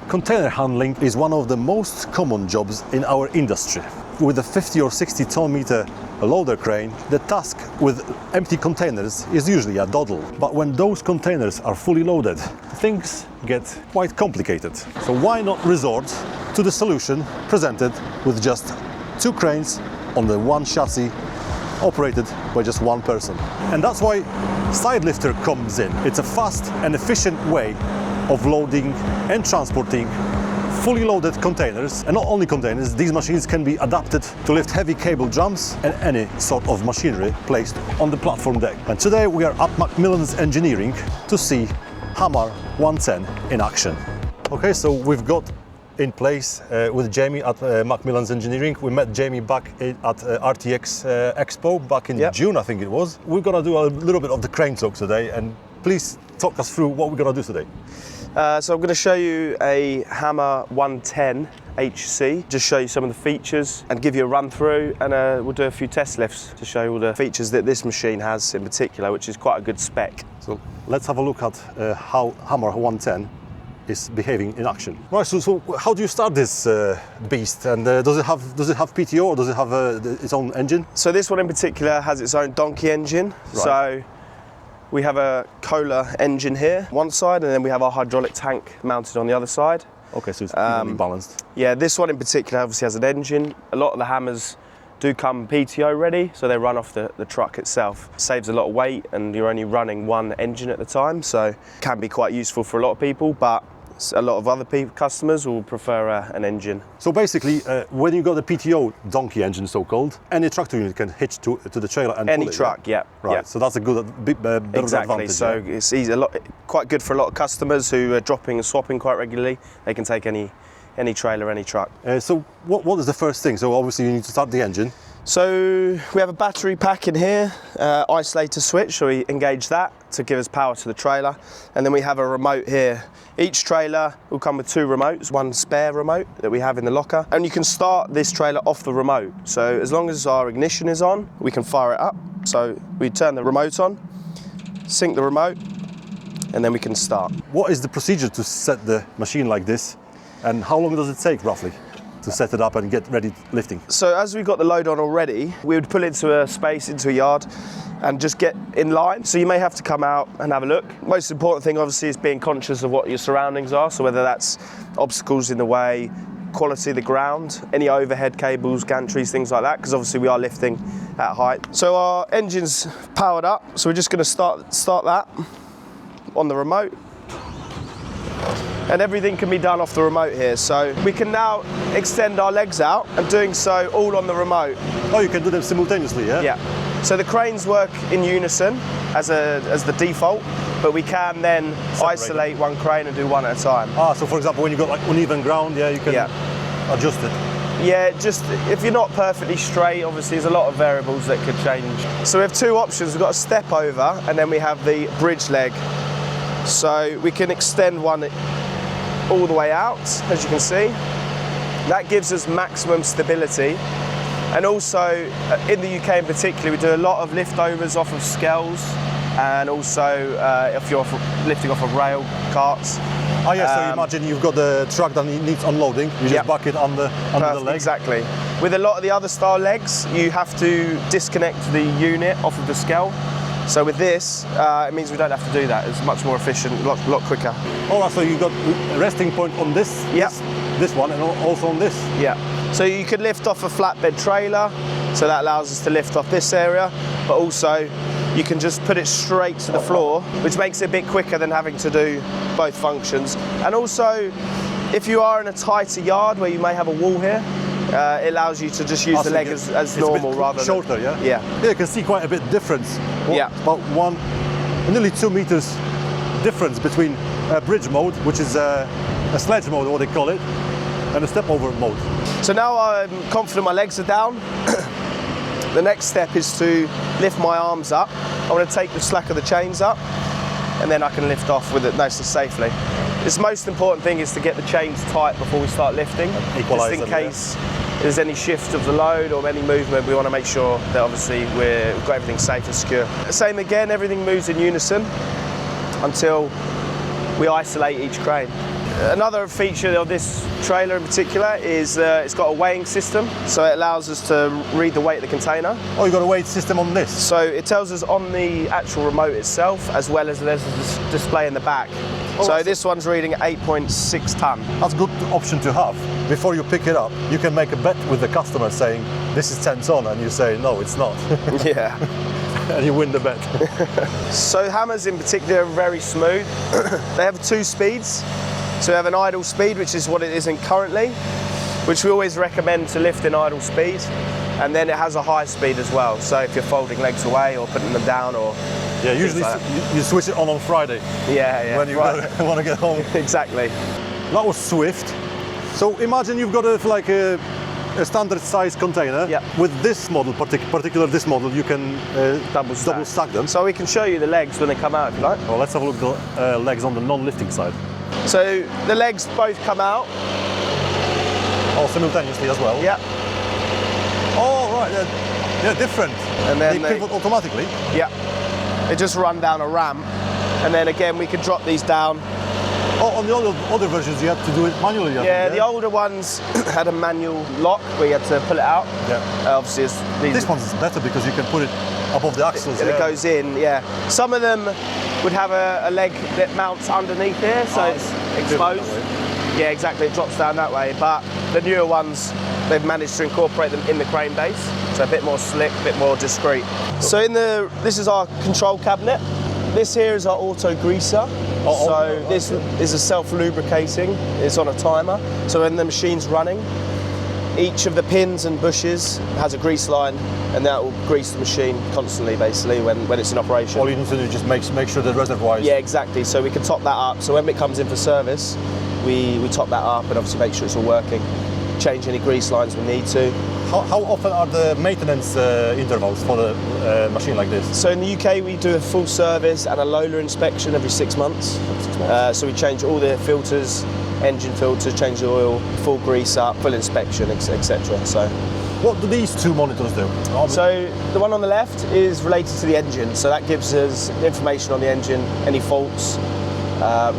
Container handling is one of the most common jobs in our industry. With a 50 or 60 ton meter loader crane, the task with empty containers is usually a doddle. But when those containers are fully loaded, things get quite complicated. So why not resort to the solution presented with just 2 cranes on the one chassis, operated by just one person? And that's why side lifter comes in. It's a fast and efficient way of loading and transporting fully loaded containers. And not only containers, these machines can be adapted to lift heavy cable drums and any sort of machinery placed on the platform deck. And today we are at McMillans Engineering to see Hammar 110 in action. Okay, so we've got in place with Jamie at McMillans Engineering. We met Jamie back at RTX Expo back in June, I think it was. We're gonna do a little bit of the crane talk today, and please talk us through what we're gonna do today. So I'm going to show you a Hammar 110 HC, just show you some of the features and give you a run through, and we'll do a few test lifts to show you all the features that this machine has in particular, which is quite a good spec. So let's have a look at how Hammar 110 is behaving in action. Right, so how do you start this beast, and does it have PTO, or does it have its own engine? So this one in particular has its own donkey engine. Right. So we have a Kohler engine here, one side, and then we have our hydraulic tank mounted on the other side. Okay, so it's evenly balanced. Yeah, this one in particular obviously has an engine. A lot of the Hammars do come PTO ready, so they run off the truck itself. Saves a lot of weight, and you're only running one engine at the time, so can be quite useful for a lot of people, but a lot of other customers will prefer an engine. So basically, when you got the PTO donkey engine, so-called, any tractor unit can hitch to the trailer and any pull it, truck, yeah. Right. Yeah. So that's a good, bit of exactly. advantage. So yeah. it's easy, quite good for a lot of customers who are dropping and swapping quite regularly. They can take any trailer, any truck. So what is the first thing? So obviously you need to start the engine. So we have a battery pack in here, isolator switch, so we engage that to give us power to the trailer, and then we have a remote here. Each trailer will come with 2 remotes, one spare remote that we have in the locker, and you can start this trailer off the remote. So as long as our ignition is on, we can fire it up. So we turn the remote on, sync the remote, and then we can start. What is the procedure to set the machine like this, and how long does it take roughly to set it up and get ready lifting? So as we've got the load on already, we would pull into a space, into a yard, and just get in line. So you may have to come out and have a look. Most important thing obviously is being conscious of what your surroundings are, so whether that's obstacles in the way, quality of the ground, any overhead cables, gantries, things like that, because obviously we are lifting at height. So our engine's powered up, so we're just going to start that on the remote. And everything can be done off the remote here. So we can now extend our legs out, and doing so all on the remote. Oh, you can do them simultaneously, yeah? Yeah. So the cranes work in unison as the default, but we can then isolate one crane and do one at a time. Ah, so for example, when you've got like uneven ground, yeah, you can adjust it. Yeah, just if you're not perfectly straight, obviously there's a lot of variables that could change. So we have 2 options. We've got a step over, and then we have the bridge leg. So we can extend one all the way out, as you can see. That gives us maximum stability. And also, in the UK in particular, we do a lot of liftovers off of skells, and also if you're lifting off of rail carts. Oh yeah, so imagine you've got the truck that needs unloading, you just buck it under the leg. Exactly. With a lot of the other style legs, you have to disconnect the unit off of the skell. So with this, it means we don't have to do that. It's much more efficient, a lot quicker. All right, so you've got a resting point on this, this one, and also on this. Yeah. So you could lift off a flatbed trailer, so that allows us to lift off this area, but also you can just put it straight to the floor, which makes it a bit quicker than having to do both functions. And also, if you are in a tighter yard where you may have a wall here, it allows you to just use the leg as normal rather than shorter, yeah? Yeah. Yeah, you can see quite a bit difference. About nearly 2 meters difference between a bridge mode, which is a sledge mode, what they call it, and a step over mode. So now I'm confident my legs are down. The next step is to lift my arms up. I want to take the slack of the chains up, and then I can lift off with it nice and safely. The most important thing is to get the chains tight before we start lifting, just in case there's any shift of the load or any movement. We want to make sure that obviously we've got everything safe and secure. Same again, everything moves in unison until we isolate each crane. Another feature of this trailer in particular is it's got a weighing system, so it allows us to read the weight of the container. Oh, you got a weight system on this? So it tells us on the actual remote itself, as well as there's a display in the back. Oh, so this one's reading 8.6 ton. That's a good option to have. Before you pick it up, you can make a bet with the customer saying, this is 10 ton, and you say, no, it's not. Yeah. And you win the bet. So hammers in particular are very smooth. They have 2 speeds. So we have an idle speed, which is what it isn't currently, which we always recommend to lift in idle speed. And then it has a high speed as well. So if you're folding legs away or putting them down or... Yeah, usually like you switch it on Friday. Yeah. When you want to get home. Exactly. That was swift. So imagine you've got a standard size container. Yeah. With this model, particular this model, you can double stack them. So we can show you the legs when they come out if you like. Well, let's have a look at the legs on the non-lifting side. So the legs both come out. Oh, simultaneously as well? Yeah. Oh, right, they're different. And then they pivot automatically? Yeah. They just run down a ramp. And then again, we can drop these down. Oh, on the older versions, you had to do it manually, I think, The older ones had a manual lock where you had to pull it out. Yeah. Obviously, this one's better because you can put it above the axles. And it goes in, yeah. Some of them would have a leg that mounts underneath here, so it's exposed. Yeah, exactly, it drops down that way. But the newer ones, they've managed to incorporate them in the crane base, so a bit more slick, a bit more discreet. So this is our control cabinet. This here is our auto greaser. This is a self-lubricating, it's on a timer. So when the machine's running, each of the pins and bushes has a grease line, and that will grease the machine constantly, basically, when it's in operation. All you need to do is just make sure the reservoir is... Yeah, exactly. So we can top that up. So when it comes in for service, we top that up and obviously make sure it's all working. Change any grease lines we need to. How often are the maintenance intervals for a machine like this? So in the UK, we do a full service and a Lola inspection every 6 months. So we change all the filters, engine filters, change the oil, full grease up, full inspection, etc. So, what do these 2 monitors do? So the one on the left is related to the engine. So that gives us information on the engine, any faults,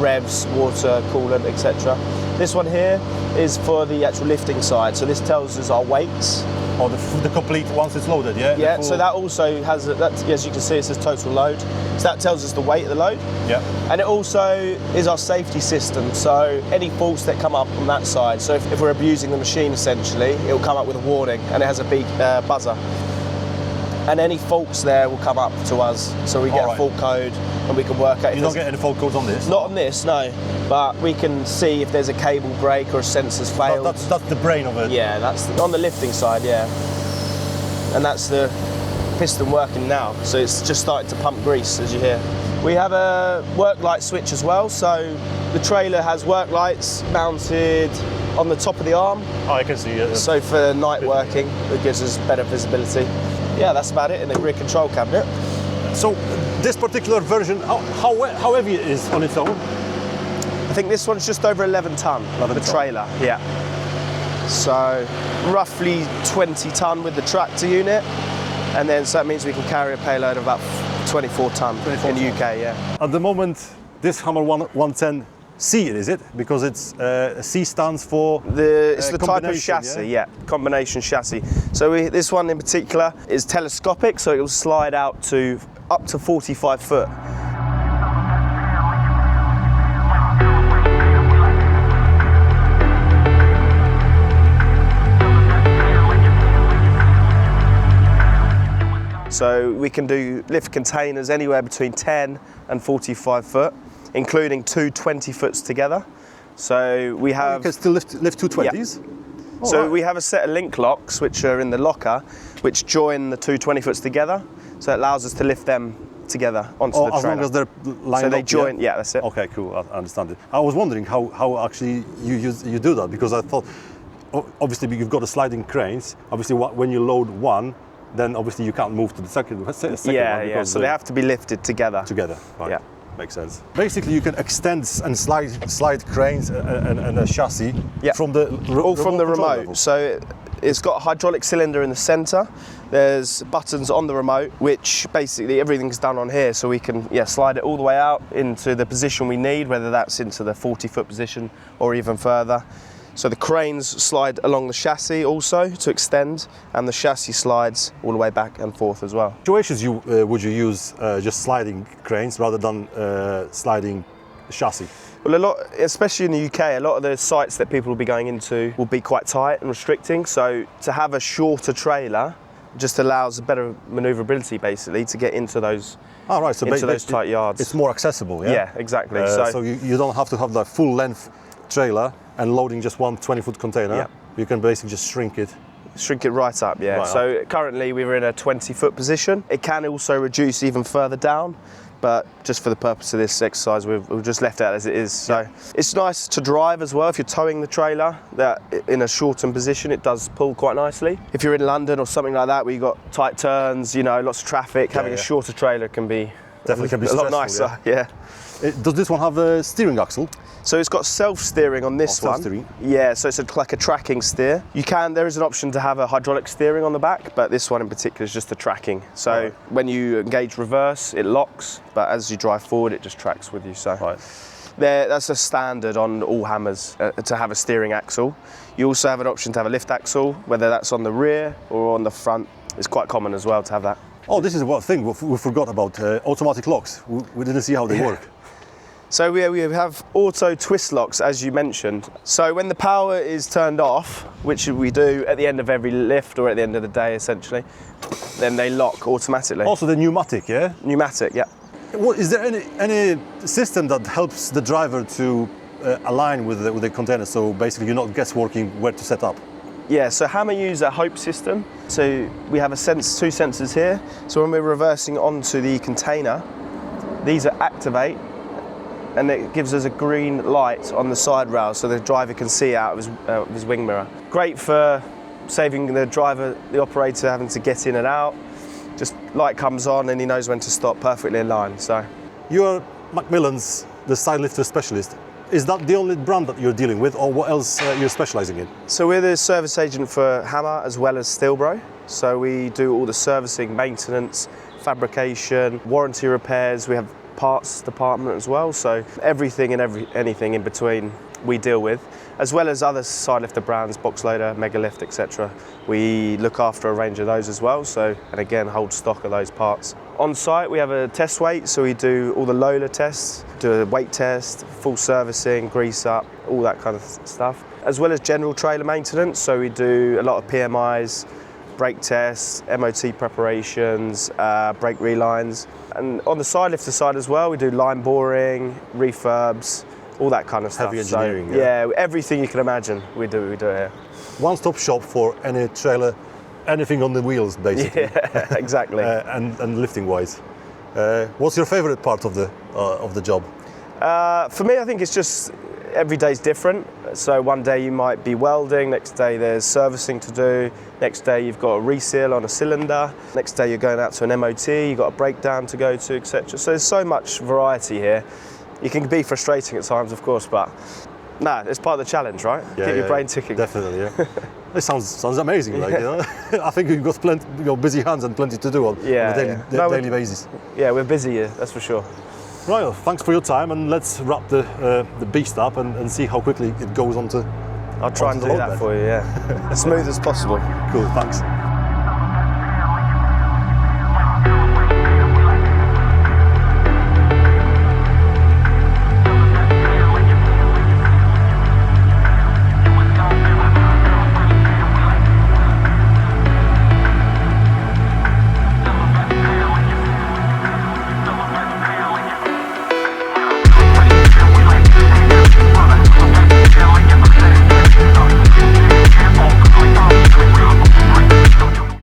revs, water, coolant, etc. This one here is for the actual lifting side. So this tells us our weights. Oh, the complete once it's loaded, yeah? Yeah, so that also has, as you can see, it says total load. So that tells us the weight of the load. Yeah. And it also is our safety system. So any faults that come up on that side, so if we're abusing the machine essentially, it will come up with a warning and it has a big buzzer. And any faults there will come up to us. So we get a fault code and we can work out. You don't get any fault codes on this? Not on this, no. But we can see if there's a cable break or a sensor's failed. That's the brain of it? Yeah, that's on the lifting side, yeah. And that's the piston working now. So it's just starting to pump grease, as you hear. We have a work light switch as well. So the trailer has work lights mounted on the top of the arm. Oh, I can see it. So for night working, it gives us better visibility. Yeah, that's about it in the rear control cabinet. So this particular version, how heavy it is on its own? I think this one's just over 11 ton, the trailer, yeah. So roughly 20 ton with the tractor unit, and then so that means we can carry a payload of about 24 ton in the UK, yeah. At the moment, this Hammar 110 C, is it? Because it's C stands for it's the type of chassis, yeah, combination chassis. So this one in particular is telescopic, so it will slide out to up to 45 foot. So we can lift containers anywhere between 10 and 45 foot, including 2 20-foots together. So we have... You can still lift 2 20s? Yeah. So we have a set of link locks, which are in the locker, which join the 2 20-foots together. So it allows us to lift them togetely onto the trailer. As long as they're lined up? So they join, yeah, that's it. Okay, cool, I understand it. I was wondering how actually you do that, because I thought, obviously you've got the sliding cranes, obviously when you load one, then obviously you can't move to the second one. Yeah, so they have to be lifted together. Together, right. Yeah. Makes sense. Basically, you can extend and slide cranes and a chassis from the remote. So it's got a hydraulic cylinder in the centre, There's buttons on the remote, which basically everything's done on here, so we can slide it all the way out into the position we need, whether that's into the 40-foot position or even further. So the cranes slide along the chassis also to extend, and the chassis slides all the way back and forth as well. Situations would you use just sliding cranes rather than sliding chassis? Well, a lot, especially in the UK, a lot of the sites that people will be going into will be quite tight and restricting. So to have a shorter trailer just allows a better manoeuvrability, basically, to get into those those tight yards. It's more accessible, yeah? Yeah, exactly. So you don't have to have the full length trailer and loading just one 20-foot container. Yeah. You can basically just shrink it. Shrink it right up, yeah. Right so currently we were in a 20-foot position. It can also reduce even further down, but just for the purpose of this exercise, we've just left it as it is. So it's nice to drive as well. If you're towing the trailer, that in a shortened position, it does pull quite nicely. If you're in London or something like that, where you've got tight turns, you know, lots of traffic, having a shorter trailer can be Definitely a lot nicer. Yeah. Does this one have a steering axle? So it's got self-steering on this one. Self-steering? Yeah, so it's like a tracking steer. There is an option to have a hydraulic steering on the back, but this one in particular is just the tracking. So when you engage reverse, it locks, but as you drive forward, it just tracks with you. So that's a standard on all Hammers to have a steering axle. You also have an option to have a lift axle, whether that's on the rear or on the front. It's quite common as well to have that. Oh, this is one thing we forgot about, automatic locks. We didn't see how they work. So we have auto twist locks, as you mentioned. So when the power is turned off, which we do at the end of every lift or at the end of the day essentially, then they lock automatically. Also the pneumatic, yeah? Pneumatic, yeah. Is there any system that helps the driver to align with the container, so basically you're not guessworking where to set up? Yeah, so Hammar use a H.O.P.E system. So we have two sensors here. So when we're reversing onto the container, these are activate, and it gives us a green light on the side rail so the driver can see out of his wing mirror. Great for saving the driver, the operator, having to get in and out. Just light comes on and he knows when to stop, perfectly in line. So You're McMillans, the side lifter specialist. Is that the only brand that you're dealing with, or what else you're specialising in? So we're the service agent for Hammar as well as Steelbro. So we do all the servicing, maintenance, fabrication, warranty repairs. We have parts department as well, so everything and anything in between we deal with, as well as other side lifter brands, box loader, mega lift, etc. We look after a range of those as well, so, and again hold stock of those parts. On site we have a test weight, so we do all the Lola tests, do a weight test, full servicing, grease up, all that kind of stuff, as well as general trailer maintenance. So we do a lot of PMIs, brake tests, MOT preparations, brake relines. And on the side lifter side as well, we do line boring, refurbs, all that kind of stuff. Heavy engineering. So, yeah, everything you can imagine, we do it here. One-stop shop for any trailer, anything on the wheels, basically. Yeah, exactly. and lifting-wise. What's your favourite part of the job? For me, I think it's just every day's different. So one day you might be welding, next day there's servicing to do, next day you've got a reseal on a cylinder, next day you're going out to an MOT, you've got a breakdown to go to, etc. So there's so much variety here. It can be frustrating at times, of course, but no, it's part of the challenge, right? Yeah, Keep your brain ticking. Definitely, yeah. It sounds amazing, like, you know. I think you've got plenty, busy hands and plenty to do on a daily basis. Yeah, we're busy here, that's for sure. Right, well, thanks for your time, and let's wrap the beast up and see how quickly it goes onto. I'll try and do that for you, yeah. As smooth as possible. Cool, thanks.